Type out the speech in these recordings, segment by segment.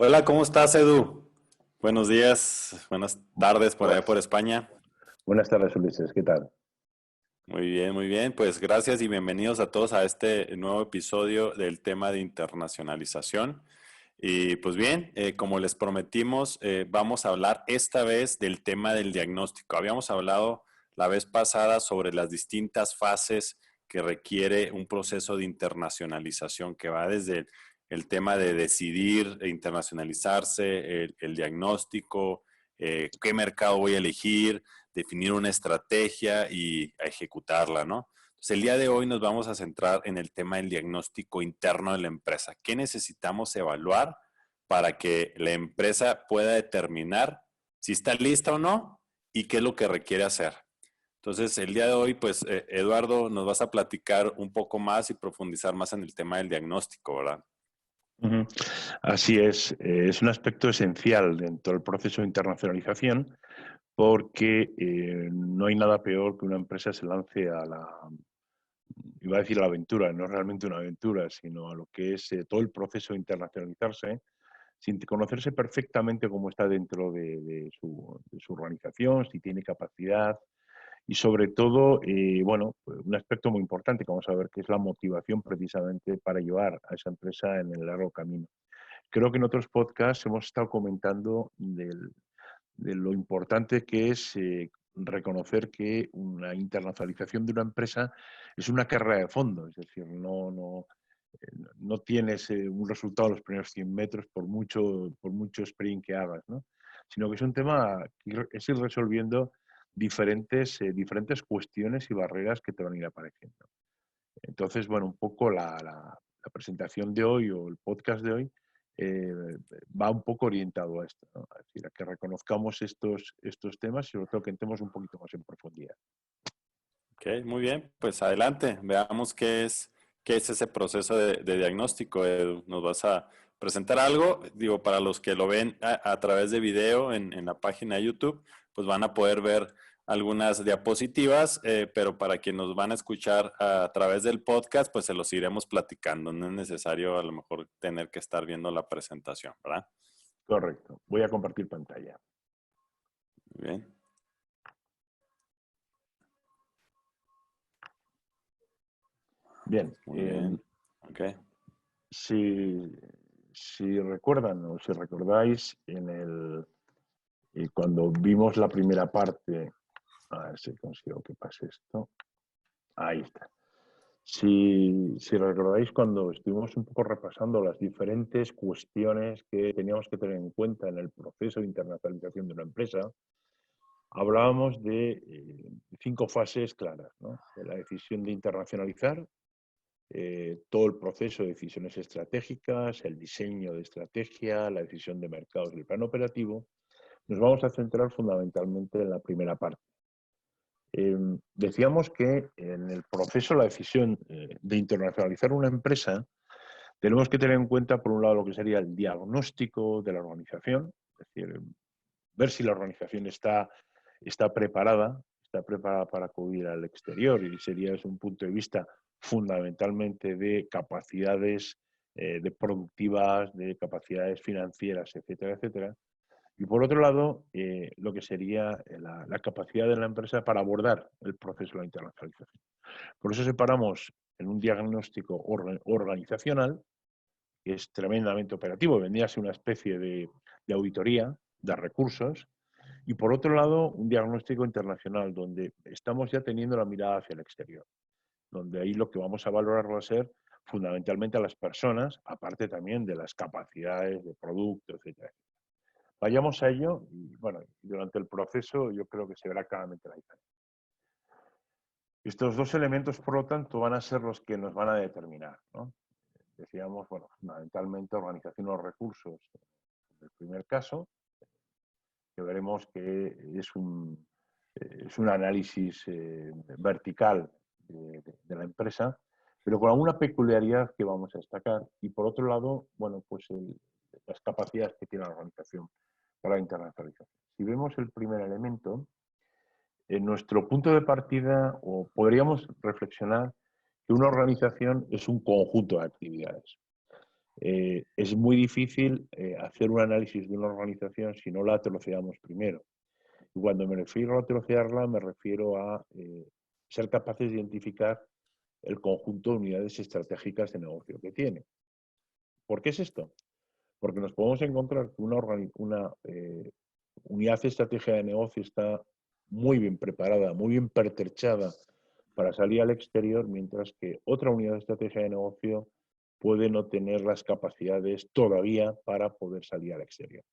Hola, ¿cómo estás, Edu? Buenos días, buenas tardes por allá por Buenas, España. buenas tardes, Ulises. ¿Qué tal? Muy bien, muy bien. Pues gracias y bienvenidos a todos a este nuevo episodio del tema de internacionalización. Y pues bien, como les prometimos, vamos a hablar esta vez del tema del diagnóstico. Habíamos hablado la vez pasada sobre las distintas fases que requiere un proceso de internacionalización, que va desde el tema de decidir internacionalizarse, el diagnóstico, qué mercado voy a elegir, definir una estrategia y a ejecutarla, ¿no? Entonces, el día de hoy nos vamos a centrar en el tema del diagnóstico interno de la empresa. ¿Qué necesitamos evaluar para que la empresa pueda determinar si está lista o no y qué es lo que requiere hacer? Entonces, el día de hoy, pues, Eduardo, nos vas a platicar un poco más y profundizar más en el tema del diagnóstico, ¿verdad? Ujú. Así es un aspecto esencial dentro del proceso de internacionalización porque no hay nada peor que una empresa se lance iba a decir a la aventura, no es realmente una aventura, sino a lo que es todo el proceso de internacionalizarse, sin conocerse perfectamente cómo está dentro de su organización, si tiene capacidad. Y sobre todo, bueno, pues un aspecto muy importante que vamos a ver, que es la motivación precisamente para llevar a esa empresa en el largo camino. Creo que en otros podcasts hemos estado comentando de lo importante que es reconocer que una internacionalización de una empresa es una carrera de fondo, es decir, no tienes un resultado en los primeros 100 metros por mucho sprint que hagas, ¿no? Sino que es un tema que es ir resolviendo diferentes cuestiones y barreras que te van a ir apareciendo. Entonces, bueno, un poco la presentación de hoy o el podcast de hoy eh, va un poco orientado a esto, ¿no? Es decir, a que reconozcamos estos temas y sobre todo que entremos un poquito más en profundidad. Ok, muy bien, pues adelante, veamos qué es ese proceso de diagnóstico. Edu. Nos vas a presentar algo, digo, para los que lo ven a través de video en la página de YouTube, pues van a poder ver algunas diapositivas, pero para quienes nos van a escuchar a través del podcast, pues se los iremos platicando. No es necesario a lo mejor tener que estar viendo la presentación, ¿verdad? Correcto. Voy a compartir pantalla. Muy bien, Bien. muy bien. Ok. Si, si recuerdan o si recordáis, cuando vimos la primera parte, a ver si consigo que pase esto. Ahí está. Si recordáis, cuando estuvimos un poco repasando las diferentes cuestiones que teníamos que tener en cuenta en el proceso de internacionalización de una empresa, hablábamos de 5 fases claras, ¿no? De la decisión de internacionalizar, todo el proceso de decisiones estratégicas, el diseño de estrategia, la decisión de mercados y el plan operativo. Nos vamos a centrar fundamentalmente en la primera parte. Decíamos que en el proceso, la decisión de internacionalizar una empresa, tenemos que tener en cuenta, por un lado, lo que sería el diagnóstico de la organización, es decir, ver si la organización está preparada para acudir al exterior, y sería desde un punto de vista fundamentalmente de capacidades de productivas, de capacidades financieras, etcétera, etcétera. Y por otro lado, lo que sería la capacidad de la empresa para abordar el proceso de la internacionalización. Por eso separamos en un diagnóstico organizacional, que es tremendamente operativo, vendría a ser una especie de auditoría de recursos, y por otro lado, un diagnóstico internacional, donde estamos ya teniendo la mirada hacia el exterior, donde ahí lo que vamos a valorar va a ser fundamentalmente a las personas, aparte también de las capacidades de producto, etcétera. Vayamos a ello y, bueno, durante el proceso yo creo que se verá claramente la diferencia. Estos dos elementos, por lo tanto, van a ser los que nos van a determinar, ¿no? Decíamos, bueno, fundamentalmente organización de los recursos en el primer caso, que veremos que es un análisis vertical de la empresa, pero con alguna peculiaridad que vamos a destacar. Y por otro lado, bueno, pues las capacidades que tiene la organización para la internacionalización. Si vemos el primer elemento, en nuestro punto de partida, o podríamos reflexionar que una organización es un conjunto de actividades. es muy difícil hacer un análisis de una organización si no la troceamos primero. Y cuando me refiero a trocearla, me refiero a ser capaces de identificar el conjunto de unidades estratégicas de negocio que tiene. ¿Por qué es esto? Porque nos podemos encontrar que una unidad estratégica de negocio está muy bien preparada, muy bien pertrechada para salir al exterior, mientras que otra unidad estratégica de negocio puede no tener las capacidades todavía para poder salir al exterior.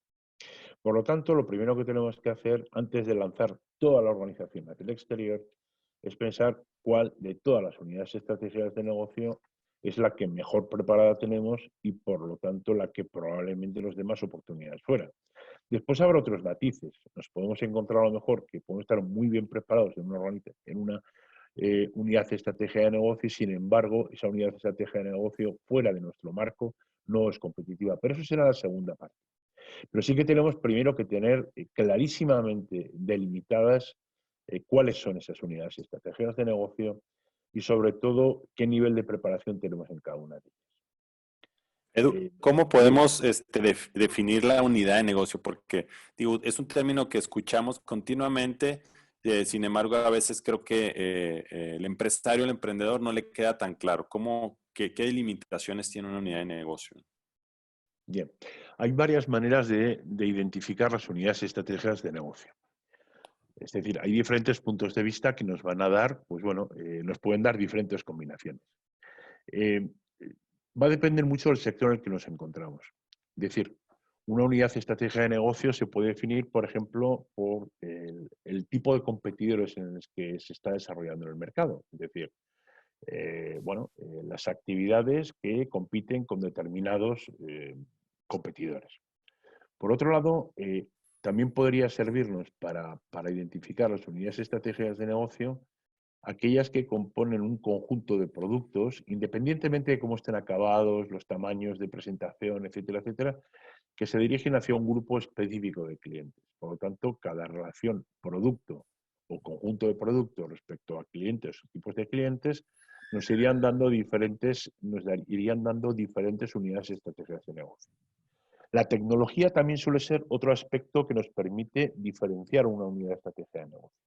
Por lo tanto, lo primero que tenemos que hacer antes de lanzar toda la organización hacia el exterior es pensar cuál de todas las unidades estratégicas de negocio es la que mejor preparada tenemos y, por lo tanto, la que probablemente nos dé más oportunidades fuera. Después habrá otros matices. Nos podemos encontrar a lo mejor que podemos estar muy bien preparados en una unidad estratégica de negocio y, sin embargo, esa unidad estratégica de negocio fuera de nuestro marco no es competitiva. Pero eso será la segunda parte. Pero sí que tenemos primero que tener clarísimamente delimitadas cuáles son esas unidades estratégicas de negocio y, sobre todo, qué nivel de preparación tenemos en cada una de ellas. Edu, ¿cómo podemos definir la unidad de negocio? Porque digo, es un término que escuchamos continuamente, sin embargo, a veces creo que el empresario, el emprendedor no le queda tan claro. ¿Qué limitaciones tiene una unidad de negocio? Bien, hay varias maneras de identificar las unidades estratégicas de negocio. Es decir, hay diferentes puntos de vista que nos van a dar, pues bueno, nos pueden dar diferentes combinaciones. Eh, Va a depender mucho del sector en el que nos encontramos. Es decir, una unidad estratégica de negocio se puede definir, por ejemplo, por el tipo de competidores en los que se está desarrollando en el mercado. Es decir, las actividades que compiten con determinados competidores. Por otro lado, también podría servirnos para identificar las unidades estratégicas de negocio aquellas que componen un conjunto de productos, independientemente de cómo estén acabados, los tamaños de presentación, etcétera, etcétera, que se dirigen hacia un grupo específico de clientes. Por lo tanto, cada relación producto o conjunto de productos respecto a clientes o tipos de clientes nos irían dando diferentes unidades estratégicas de negocio. La tecnología también suele ser otro aspecto que nos permite diferenciar una unidad estratégica de negocio.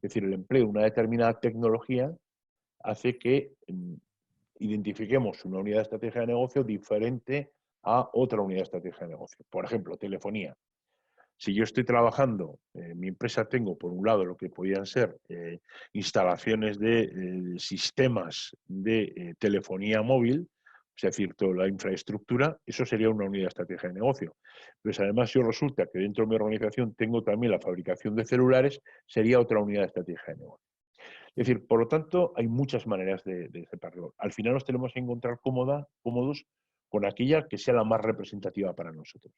Es decir, el empleo de una determinada tecnología hace que identifiquemos una unidad estratégica de negocio diferente a otra unidad estratégica de negocio. Por ejemplo, telefonía. Si yo estoy trabajando, en mi empresa tengo por un lado lo que podrían ser instalaciones de sistemas de telefonía móvil, es decir, toda la infraestructura, eso sería una unidad estratégica de negocio. Pues además, si resulta que dentro de mi organización tengo también la fabricación de celulares, sería otra unidad estratégica de negocio. Es decir, por lo tanto, hay muchas maneras de separarlo. Al final nos tenemos que encontrar cómodos con aquella que sea la más representativa para nosotros.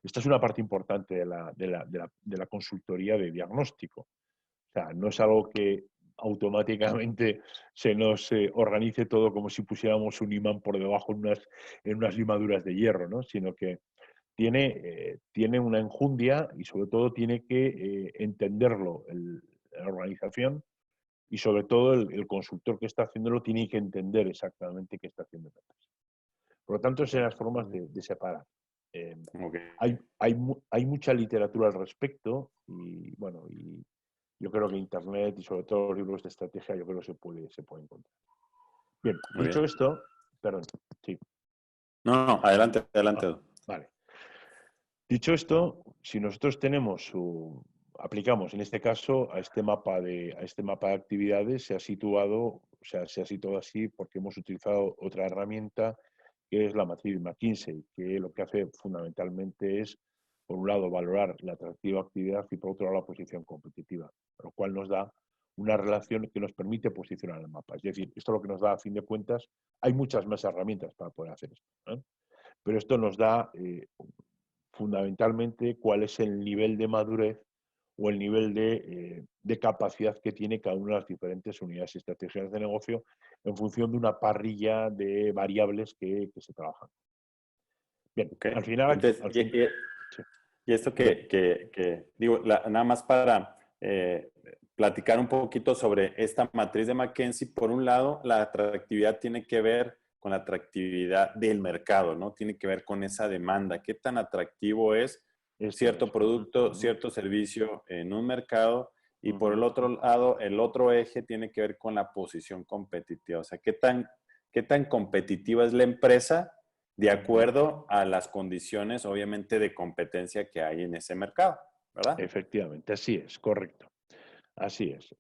Esta es una parte importante de la consultoría de diagnóstico. O sea, no es algo que automáticamente se nos organice todo como si pusiéramos un imán por debajo en unas limaduras de hierro, ¿no? Sino que tiene una enjundia y sobre todo tiene que entenderlo la organización y sobre todo el consultor que está haciéndolo tiene que entender exactamente qué está haciendo la empresa. Por lo tanto, esas son las formas de separar. Okay. Hay mucha literatura al respecto y bueno, y yo creo que Internet y sobre todo los libros de estrategia yo creo que se puede encontrar. Bien, Muy dicho bien. esto, perdón, sí. No, adelante, Ah, adelante. vale. Dicho esto, si nosotros aplicamos en este caso a este mapa de actividades, se ha situado así porque hemos utilizado otra herramienta que es la matriz McKinsey, que lo que hace fundamentalmente es, por un lado, valorar la atractiva actividad y por otro lado, la posición competitiva, lo cual nos da una relación que nos permite posicionar el mapa. Es decir, esto lo que nos da, a fin de cuentas, hay muchas más herramientas para poder hacer esto, ¿eh? Pero esto nos da fundamentalmente cuál es el nivel de madurez o el nivel de capacidad que tiene cada una de las diferentes unidades estratégicas de negocio en función de una parrilla de variables que se trabajan. Bien, Okay. al final... Entonces, Sí, y esto perdón. digo, nada más para platicar un poquito sobre esta matriz de McKinsey, por un lado, la atractividad tiene que ver con la atractividad del mercado, ¿no? Tiene que ver con esa demanda. ¿Qué tan atractivo es Esto cierto es. producto, cierto servicio en un mercado? Y por Ujú. el otro lado, el otro eje tiene que ver con la posición competitiva. O sea, qué tan competitiva es la empresa de Ujú. acuerdo a las condiciones, obviamente, de competencia que hay en ese mercado, ¿verdad? Efectivamente, así es, correcto. Así es.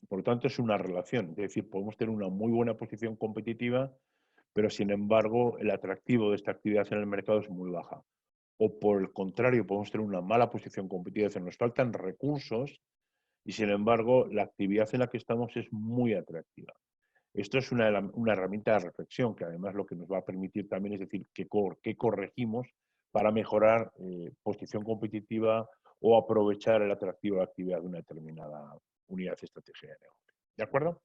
Por lo tanto, es una relación. Es decir, podemos tener una muy buena posición competitiva, pero sin embargo, el atractivo de esta actividad en el mercado es muy baja. O por el contrario, podemos tener una mala posición competitiva, es decir, nos faltan recursos y sin embargo, la actividad en la que estamos es muy atractiva. Esto es una herramienta de reflexión que además lo que nos va a permitir también es decir qué corregimos para mejorar posición competitiva o aprovechar el atractivo de actividad de una determinada unidad de estrategia de negocio. ¿De acuerdo?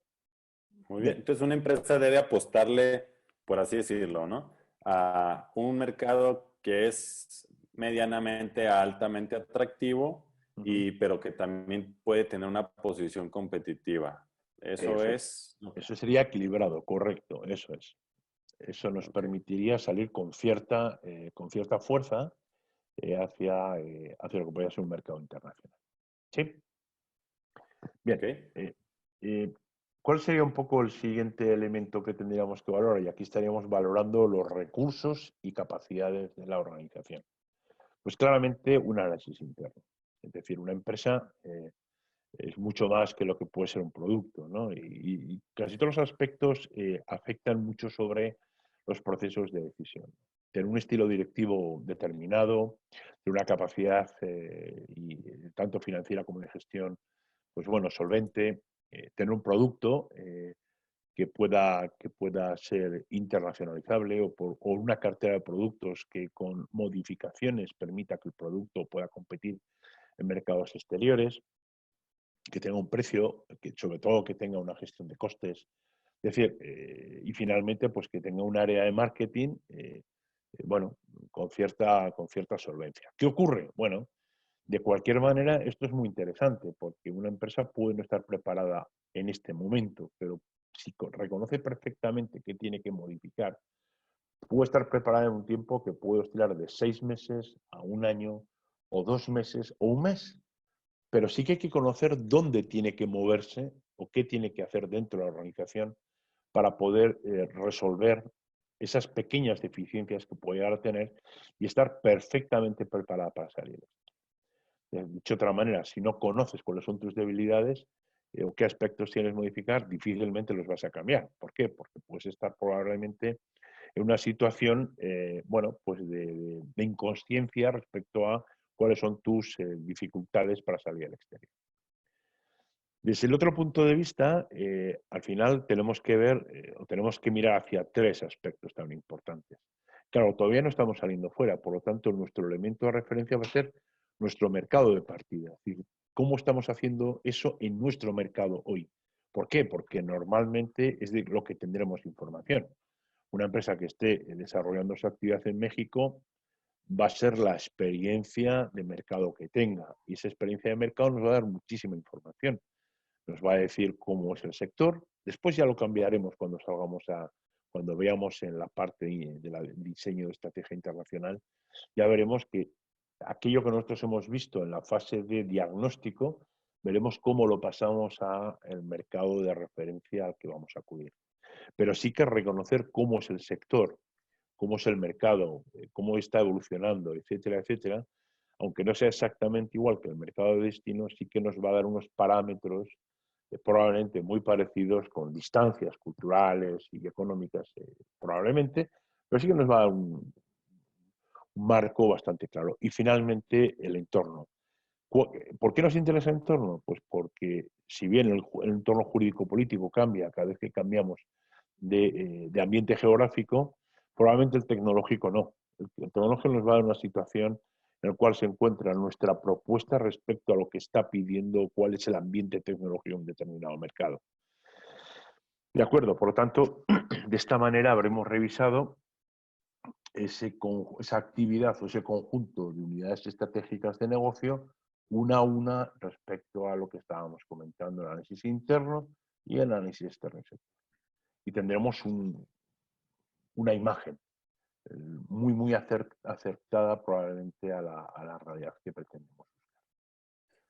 Muy bien. Bien, Entonces, una empresa debe apostarle, por así decirlo, ¿no? A un mercado que es medianamente a altamente atractivo, ujú. pero que también puede tener una posición competitiva. Eso Efe- es. Ok. Eso sería equilibrado, correcto, eso es. Eso nos Ok. permitiría salir con cierta fuerza hacia lo que podría ser un mercado internacional. ¿Sí? Ok. Bien. eh, eh, ¿Cuál sería un poco el siguiente elemento que tendríamos que valorar? Y aquí estaríamos valorando los recursos y capacidades de la organización. Pues claramente un análisis interno. Es decir, una empresa es mucho más que lo que puede ser un producto, ¿no? Y casi todos los aspectos afectan mucho sobre los procesos de decisión. Tener un estilo directivo determinado, de una capacidad tanto financiera como de gestión, pues bueno, solvente, tener un producto que pueda ser internacionalizable o una cartera de productos que con modificaciones permita que el producto pueda competir en mercados exteriores, que tenga un precio, que sobre todo que tenga una gestión de costes, es decir, y finalmente pues que tenga un área de marketing, bueno, con cierta solvencia. ¿Qué ocurre? Bueno, de cualquier manera, esto es muy interesante porque una empresa puede no estar preparada en este momento, pero si reconoce perfectamente qué tiene que modificar, puede estar preparada en un tiempo que puede oscilar de 6 meses a un año o 2 meses o un mes. Pero sí que hay que conocer dónde tiene que moverse o qué tiene que hacer dentro de la organización para poder resolver esas pequeñas deficiencias que puede llegar a tener y estar perfectamente preparada para salir. Dicho de otra manera, si no conoces cuáles son tus debilidades o qué aspectos tienes que modificar, difícilmente los vas a cambiar. ¿Por qué? Porque puedes estar probablemente en una situación, bueno, pues de inconsciencia respecto a cuáles son tus dificultades para salir al exterior. Desde el otro punto de vista, al final tenemos que ver o tenemos que mirar hacia tres aspectos tan importantes. Claro, todavía no estamos saliendo fuera, por lo tanto, nuestro elemento de referencia va a ser nuestro mercado de partida. Es decir, cómo estamos haciendo eso en nuestro mercado hoy. ¿Por qué? Porque normalmente es de lo que tendremos información. Una empresa que esté desarrollando su actividad en México va a ser la experiencia de mercado que tenga. Y esa experiencia de mercado nos va a dar muchísima información. Nos va a decir cómo es el sector. Después ya lo cambiaremos cuando veamos en la parte del diseño de estrategia internacional. Ya veremos que aquello que nosotros hemos visto en la fase de diagnóstico, veremos cómo lo pasamos al mercado de referencia al que vamos a acudir. Pero sí que reconocer cómo es el sector, cómo es el mercado, cómo está evolucionando, etcétera, etcétera, aunque no sea exactamente igual que el mercado de destino, sí que nos va a dar unos parámetros probablemente muy parecidos con distancias culturales y económicas, probablemente, pero sí que nos va a dar un marco bastante claro. Y finalmente, el entorno. ¿Por qué nos interesa el entorno? Pues porque si bien el entorno jurídico-político cambia cada vez que cambiamos de ambiente geográfico, probablemente el tecnológico no. El tecnológico nos va a dar una situación en la cual se encuentra nuestra propuesta respecto a lo que está pidiendo, cuál es el ambiente tecnológico en un determinado mercado. De acuerdo, por lo tanto, de esta manera habremos revisado esa actividad o ese conjunto de unidades estratégicas de negocio una a una respecto a lo que estábamos comentando, el análisis interno y el análisis externo. Y tendremos una imagen muy acertada probablemente a la realidad que pretendemos.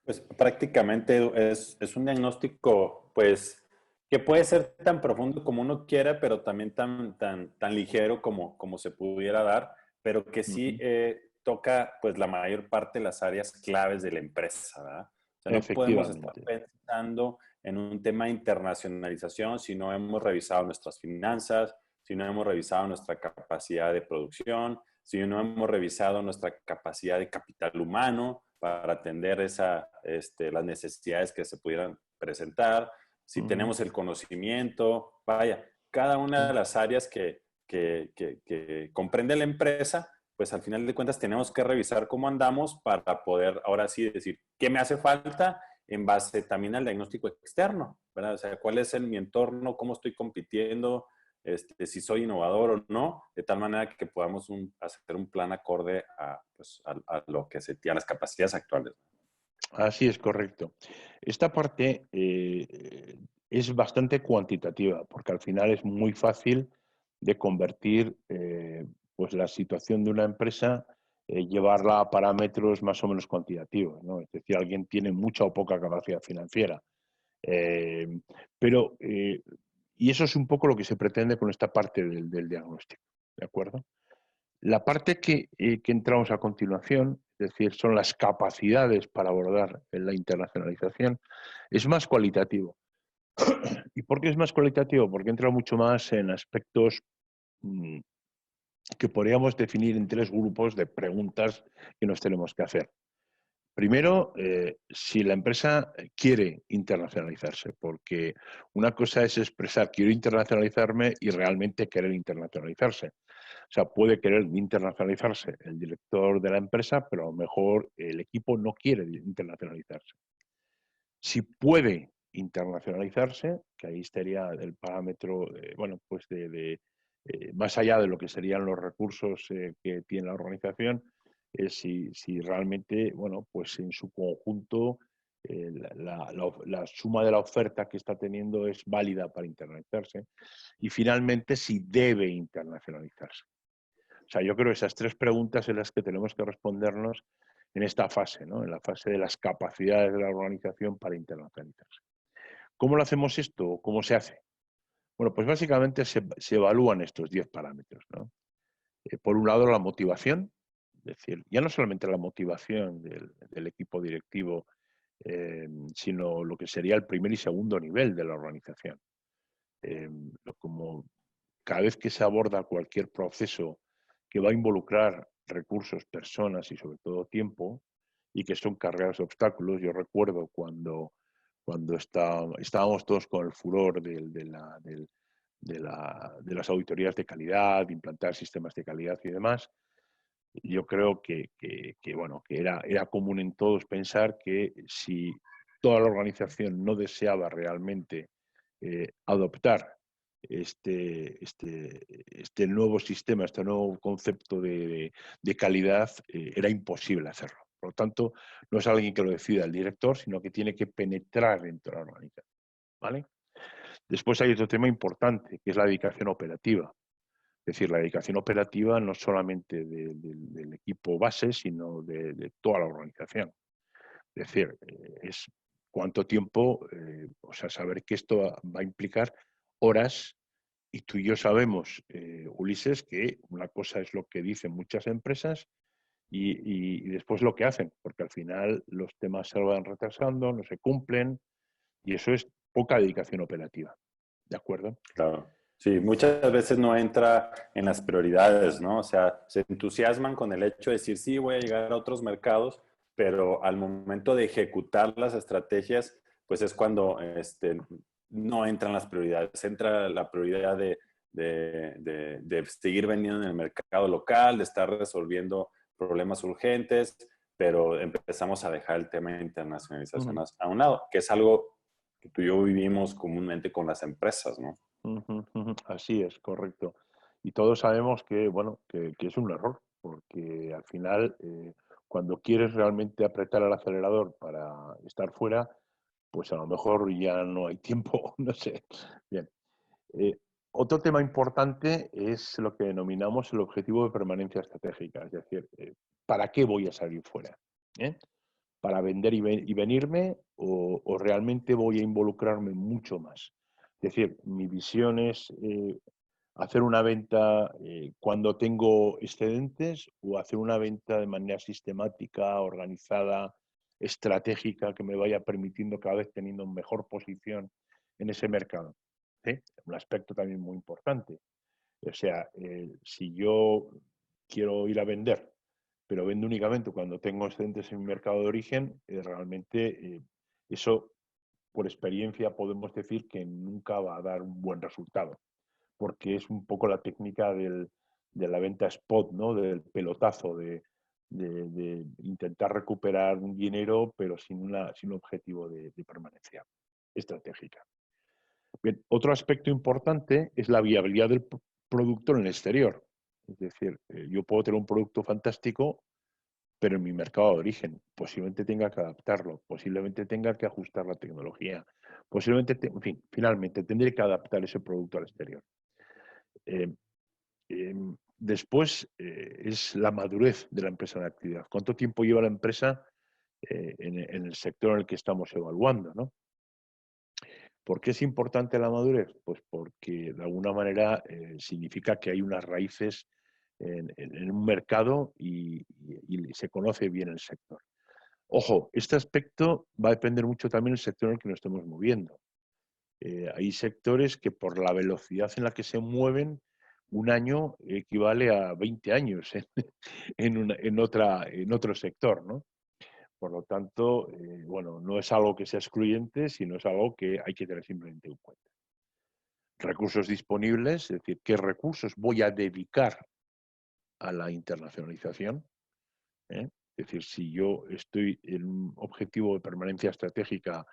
Pues prácticamente es un diagnóstico, pues, que puede ser tan profundo como uno quiera, pero también tan ligero como se pudiera dar, pero que sí Ujú. toca, pues, la mayor parte de las áreas claves de la empresa, ¿verdad? O sea, no podemos estar Efectivamente. pensando en un tema de internacionalización si no hemos revisado nuestras finanzas, si no hemos revisado nuestra capacidad de producción, si no hemos revisado nuestra capacidad de capital humano para atender las necesidades que se pudieran presentar, si Ujú. tenemos el conocimiento, vaya, cada una de Sí. las áreas que comprende la empresa, pues al final de cuentas tenemos que revisar cómo andamos para poder ahora sí decir qué me hace falta en base también al diagnóstico externo, ¿verdad? O sea, cuál es mi entorno, cómo estoy compitiendo, si soy innovador o no, de tal manera que podamos hacer un plan acorde a, pues, a lo que a las capacidades actuales. Así es, correcto. Esta parte es bastante cuantitativa, porque al final es muy fácil de convertir pues la situación de una empresa, llevarla a parámetros más o menos cuantitativos, ¿no? Es decir, alguien tiene mucha o poca capacidad financiera. Eh, pero, y eso es un poco lo que se pretende con esta parte del diagnóstico, ¿de acuerdo? La parte que entramos a continuación, es decir, son las capacidades para abordar la internacionalización, es más cualitativo. ¿Y por qué es más cualitativo? Porque entra mucho más en aspectos mm, que podríamos definir en tres grupos de preguntas que nos tenemos que hacer. Primero, si la empresa quiere internacionalizarse, porque una cosa es expresar quiero internacionalizarme y realmente querer internacionalizarse. O sea, puede querer internacionalizarse el director de la empresa, pero a lo mejor el equipo no quiere internacionalizarse. Si puede internacionalizarse, que ahí estaría el parámetro, bueno, pues más allá de lo que serían los recursos que tiene la organización, si realmente, bueno, pues en su conjunto la suma de la oferta que está teniendo es válida para internacionalizarse. Y finalmente, si debe internacionalizarse. O sea, yo creo que esas tres preguntas son las que tenemos que respondernos en esta fase, ¿no? En la fase de las capacidades de la organización para internacionalizarse. ¿Cómo lo hacemos esto? ¿Cómo se hace? Bueno, pues básicamente se evalúan estos 10 parámetros, ¿no? Por un lado, la motivación, es decir, ya no solamente la motivación del equipo directivo, sino lo que sería el primer y segundo nivel de la organización. Eh, como cada vez que se aborda cualquier proceso que va a involucrar recursos, personas y sobre todo tiempo, y que son carreras de obstáculos. Yo recuerdo cuando estábamos todos con el furor de las auditorías de calidad, de implantar sistemas de calidad y demás. Yo creo bueno, que era común en todos pensar que si toda la organización no deseaba realmente adoptar este nuevo sistema, este nuevo concepto de calidad, era imposible hacerlo. Por lo tanto, no es alguien que lo decida el director, sino que tiene que penetrar dentro de la organización. ¿Vale? Después hay otro tema importante, que es la dedicación operativa. Es decir, la dedicación operativa no solamente del equipo base, sino de toda la organización. Es decir, es cuánto tiempo, o sea, saber que esto va a implicar horas. Y tú y yo sabemos, Ulises, que una cosa es lo que dicen muchas empresas y después lo que hacen, porque al final los temas se van retrasando, no se cumplen y eso es poca dedicación operativa. ¿De acuerdo? Claro. Sí, muchas veces no entra en las prioridades, ¿no? O sea, se entusiasman con el hecho de decir, sí, voy a llegar a otros mercados, pero al momento de ejecutar las estrategias, pues es cuando no entran las prioridades. Entra la prioridad de seguir vendiendo en el mercado local, de estar resolviendo problemas urgentes, pero empezamos a dejar el tema de internacionalización Ujú, a un lado, que es algo que tú y yo vivimos comúnmente con las empresas, ¿no? ujú, ujú. Así es, correcto. Y todos sabemos que, bueno, que es un error, porque al final, cuando quieres realmente apretar el acelerador para estar fuera, pues a lo mejor ya no hay tiempo, no sé. Bien. Otro tema importante es lo que denominamos el objetivo de permanencia estratégica, es decir, ¿para qué voy a salir fuera? ¿Eh? ¿Para vender y venirme o realmente voy a involucrarme mucho más? Es decir, mi visión es hacer una venta cuando tengo excedentes o hacer una venta de manera sistemática, organizada, estratégica, que me vaya permitiendo cada vez teniendo mejor posición en ese mercado. ¿Sí? Un aspecto también muy importante. O sea, si yo quiero ir a vender, pero vendo únicamente cuando tengo excedentes en mi mercado de origen, realmente eso, por experiencia, podemos decir que nunca va a dar un buen resultado, porque es un poco la técnica de la venta spot, ¿no? Del pelotazo, de intentar recuperar un dinero, pero sin un objetivo de permanencia estratégica. Bien, otro aspecto importante es la viabilidad del producto en el exterior. Es decir, yo puedo tener un producto fantástico, pero en mi mercado de origen posiblemente tenga que adaptarlo, posiblemente tenga que ajustar la tecnología, posiblemente, en fin, finalmente tendré que adaptar ese producto al exterior. Eh, Después es la madurez de la empresa en actividad. ¿Cuánto tiempo lleva la empresa en el sector en el que estamos evaluando, ¿no? ¿Por qué es importante la madurez? Pues porque de alguna manera significa que hay unas raíces en un mercado y se conoce bien el sector. Ojo, este aspecto va a depender mucho también del sector en el que nos estemos moviendo. Hay sectores que por la velocidad en la que se mueven, un año equivale a 20 años en otro sector, ¿no? Por lo tanto, bueno, no es algo que sea excluyente, sino es algo que hay que tener simplemente en cuenta. Recursos disponibles, es decir, qué recursos voy a dedicar a la internacionalización. ¿Eh? Es decir, si yo estoy en un objetivo de permanencia estratégica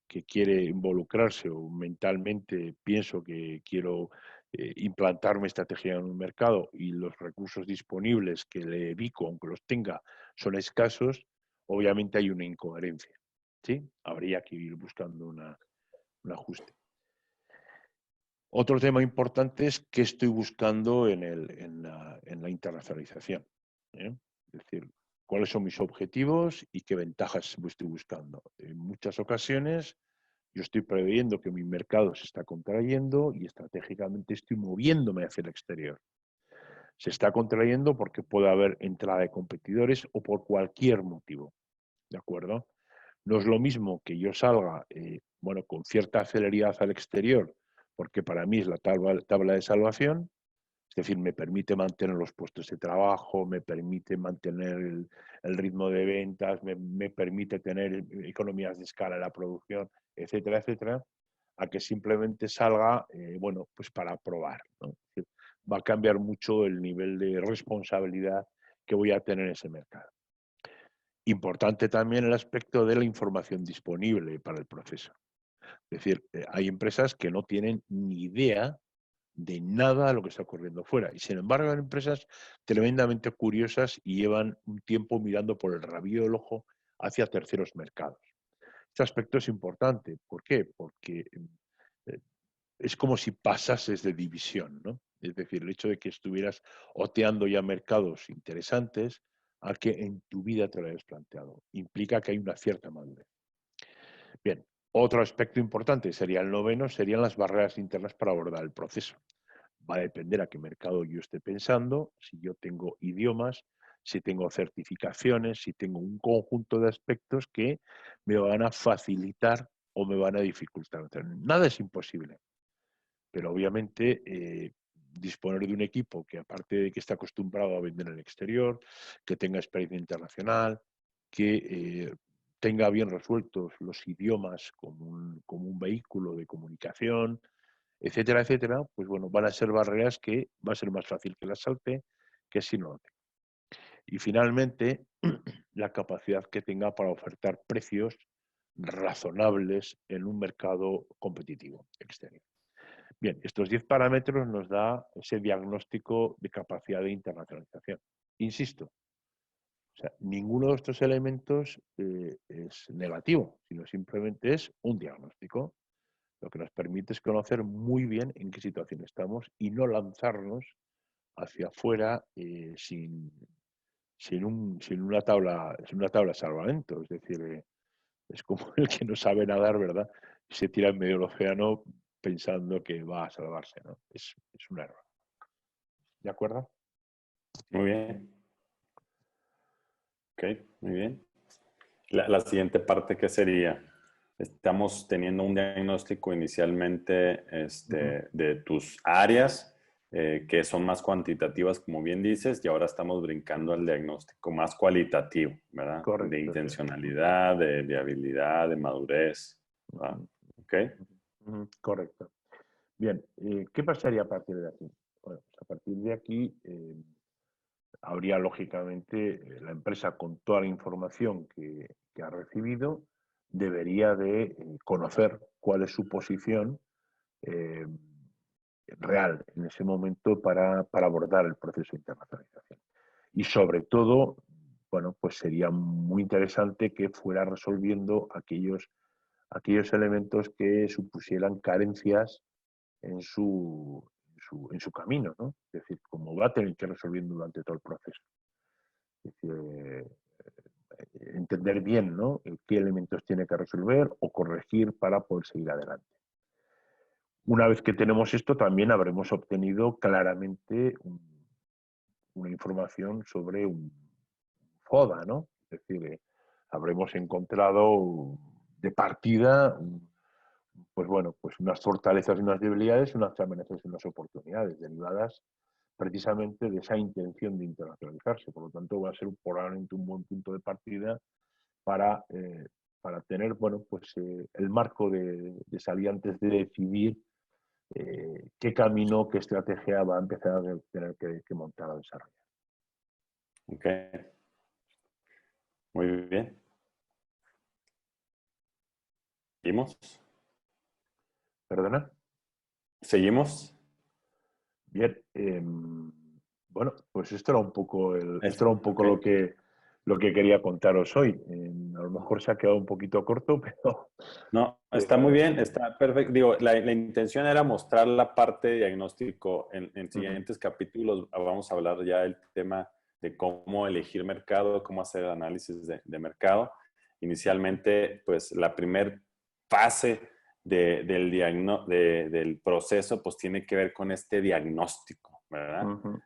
que quiere involucrarse o mentalmente pienso que quiero implantar mi estrategia en un mercado y los recursos disponibles que le dedico, aunque los tenga, son escasos, obviamente hay una incoherencia. ¿Sí? Habría que ir buscando un ajuste. Otro tema importante es qué estoy buscando en la internacionalización. ¿Eh? Es decir, cuáles son mis objetivos y qué ventajas estoy buscando. En muchas ocasiones yo estoy previendo que mi mercado se está contrayendo y estratégicamente estoy moviéndome hacia el exterior. Se está contrayendo porque puede haber entrada de competidores o por cualquier motivo. ¿De acuerdo? No es lo mismo que yo salga bueno, con cierta celeridad al exterior, porque para mí es la tabla de salvación, es decir, me permite mantener los puestos de trabajo, me permite mantener el ritmo de ventas, me permite tener economías de escala en la producción, etcétera, etcétera, a que simplemente salga, bueno, pues para probar, ¿no? Es decir, va a cambiar mucho el nivel de responsabilidad que voy a tener en ese mercado. Importante también el aspecto de la información disponible para el proceso. Es decir, hay empresas que no tienen ni idea de nada de lo que está ocurriendo fuera. Y sin embargo, hay empresas tremendamente curiosas y llevan un tiempo mirando por el rabillo del ojo hacia terceros mercados. Este aspecto es importante. ¿Por qué? Porque eh, es como si pasases de división, ¿no? Es decir, el hecho de que estuvieras oteando ya mercados interesantes a que en tu vida te lo hayas planteado. Implica que hay una cierta madurez. Bien, otro aspecto importante sería el noveno, serían las barreras internas para abordar el proceso. Va a depender a qué mercado yo esté pensando, si yo tengo idiomas, si tengo certificaciones, si tengo un conjunto de aspectos que me van a facilitar o me van a dificultar. Nada es imposible, pero obviamente disponer de un equipo que aparte de que esté acostumbrado a vender en el exterior, que tenga experiencia internacional, que tenga bien resueltos los idiomas como un vehículo de comunicación, etcétera, etcétera, pues bueno, van a ser barreras que va a ser más fácil que las salte que si no lo tengo. Y finalmente, la capacidad que tenga para ofertar precios razonables en un mercado competitivo exterior. Bien, estos 10 parámetros nos da ese diagnóstico de capacidad de internacionalización. Insisto, o sea, ninguno de estos elementos es negativo, sino simplemente es un diagnóstico. Lo que nos permite es conocer muy bien en qué situación estamos y no lanzarnos hacia afuera sin una tabla de salvamento. Es decir, es como el que no sabe nadar, ¿verdad? Y se tira en medio del océano pensando que va a salvarse, ¿no? Es un error. ¿De acuerdo? Muy bien. Ok, muy bien. La siguiente parte, ¿qué sería? Estamos teniendo un diagnóstico inicialmente de tus áreas, que son más cuantitativas, como bien dices, y ahora estamos brincando al diagnóstico más cualitativo, ¿verdad? De Correcto, sí. intencionalidad, de habilidad, de madurez, ¿verdad? ¿Ok? Correcto. Bien, ¿qué pasaría a partir de aquí? Bueno, pues a partir de aquí habría lógicamente la empresa con toda la información que ha recibido debería de conocer cuál es su posición eh, real en ese momento para abordar el proceso de internacionalización. Y sobre todo, bueno, pues sería muy interesante que fuera resolviendo aquellos elementos que supusieran carencias en su camino, ¿no? Es decir, como va a tener que resolver durante todo el proceso. Es decir, entender bien, ¿no? Qué elementos tiene que resolver o corregir para poder seguir adelante. Una vez que tenemos esto, también habremos obtenido claramente una información sobre un FODA, ¿no? Es decir, habremos encontrado de partida, pues bueno, pues unas fortalezas y unas debilidades, unas amenazas y unas oportunidades derivadas precisamente de esa intención de internacionalizarse. Por lo tanto, va a ser probablemente un buen punto de partida para, para tener, bueno, pues el marco de salida antes de decidir qué camino, qué estrategia va a empezar a tener que montar o desarrollar. Ok, muy bien. ¿Seguimos? ¿Perdona? ¿Seguimos? Bien. Bueno, pues esto era un poco Ok. lo que quería contaros hoy. A lo mejor se ha quedado un poquito corto, No, está muy pero bien, está perfecto. Digo, la intención era mostrar la parte de diagnóstico. En uh-huh, siguientes capítulos vamos a hablar ya del tema de cómo elegir mercado, cómo hacer análisis de mercado. Inicialmente, pues la primer fase del proceso, pues tiene que ver con este diagnóstico, ¿verdad?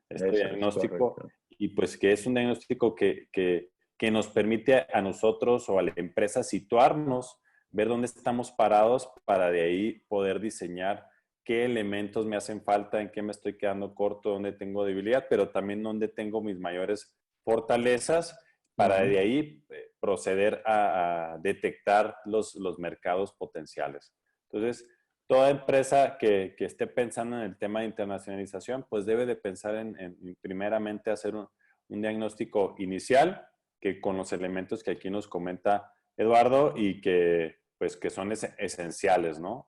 Este eso es diagnóstico, correcto. y pues que es un diagnóstico que nos permite a nosotros o a la empresa situarnos, ver dónde estamos parados para de ahí poder diseñar qué elementos me hacen falta, en qué me estoy quedando corto, dónde tengo debilidad, pero también dónde tengo mis mayores fortalezas para Uh-huh. de ahí proceder a detectar los mercados potenciales. Entonces, toda empresa que esté pensando en el tema de internacionalización, pues debe de pensar en primeramente hacer un diagnóstico inicial, que con los elementos que aquí nos comenta Eduardo y que pues que son esenciales, ¿no?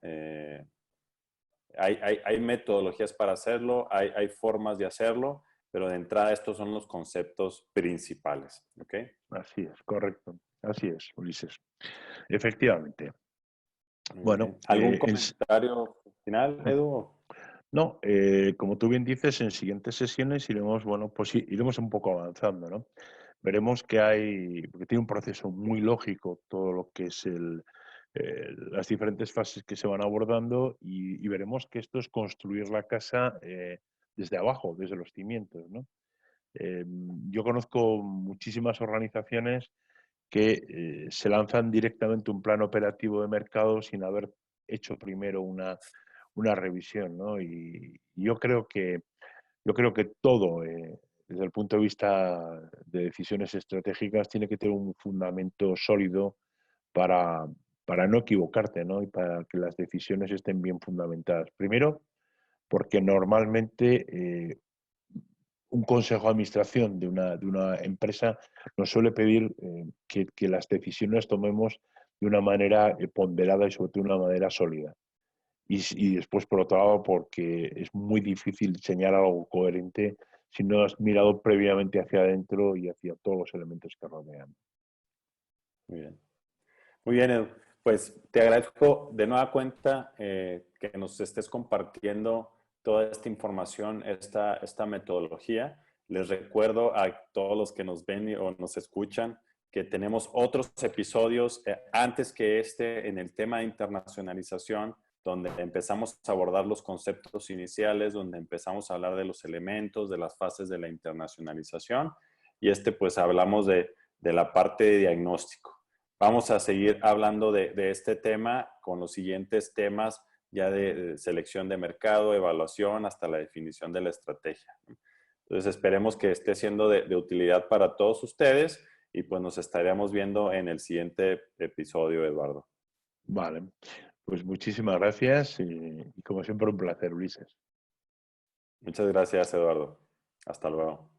Hay metodologías para hacerlo, hay formas de hacerlo, pero de entrada estos son los conceptos principales, ¿ok? Así es, correcto. Así es, Ulises. Efectivamente. Muy Bueno, bien. ¿Algún comentario final, Edu? no, como tú bien dices, en siguientes sesiones iremos, bueno, pues sí, iremos un poco avanzando, ¿no? Veremos que porque tiene un proceso muy lógico todo lo que es las diferentes fases que se van abordando y veremos que esto es construir la casa desde abajo, desde los cimientos, ¿no? Yo conozco muchísimas organizaciones que se lanzan directamente un plan operativo de mercado sin haber hecho primero una revisión, ¿no? Y yo creo que todo, desde el punto de vista de decisiones estratégicas, tiene que tener un fundamento sólido para, para no equivocarte, ¿no? Y para que las decisiones estén bien fundamentadas. Primero, porque normalmente un consejo de administración de una empresa nos suele pedir que las decisiones las tomemos de una manera ponderada y sobre todo de una manera sólida. Y después, por otro lado, porque es muy difícil diseñar algo coherente si no has mirado previamente hacia adentro y hacia todos los elementos que rodean. Muy bien. Muy bien, Edu. Pues te agradezco de nueva cuenta que nos estés compartiendo toda esta información, esta metodología. Les recuerdo a todos los que nos ven o nos escuchan que tenemos otros episodios antes que este en el tema de internacionalización, donde empezamos a abordar los conceptos iniciales, donde empezamos a hablar de los elementos, de las fases de la internacionalización. Y pues hablamos de la parte de diagnóstico. Vamos a seguir hablando de este tema con los siguientes temas ya de selección de mercado, evaluación, hasta la definición de la estrategia. Entonces esperemos que esté siendo de utilidad para todos ustedes y pues nos estaremos viendo en el siguiente episodio, Eduardo. Vale, pues muchísimas gracias y como siempre un placer, Ulises. Muchas gracias, Eduardo. Hasta luego.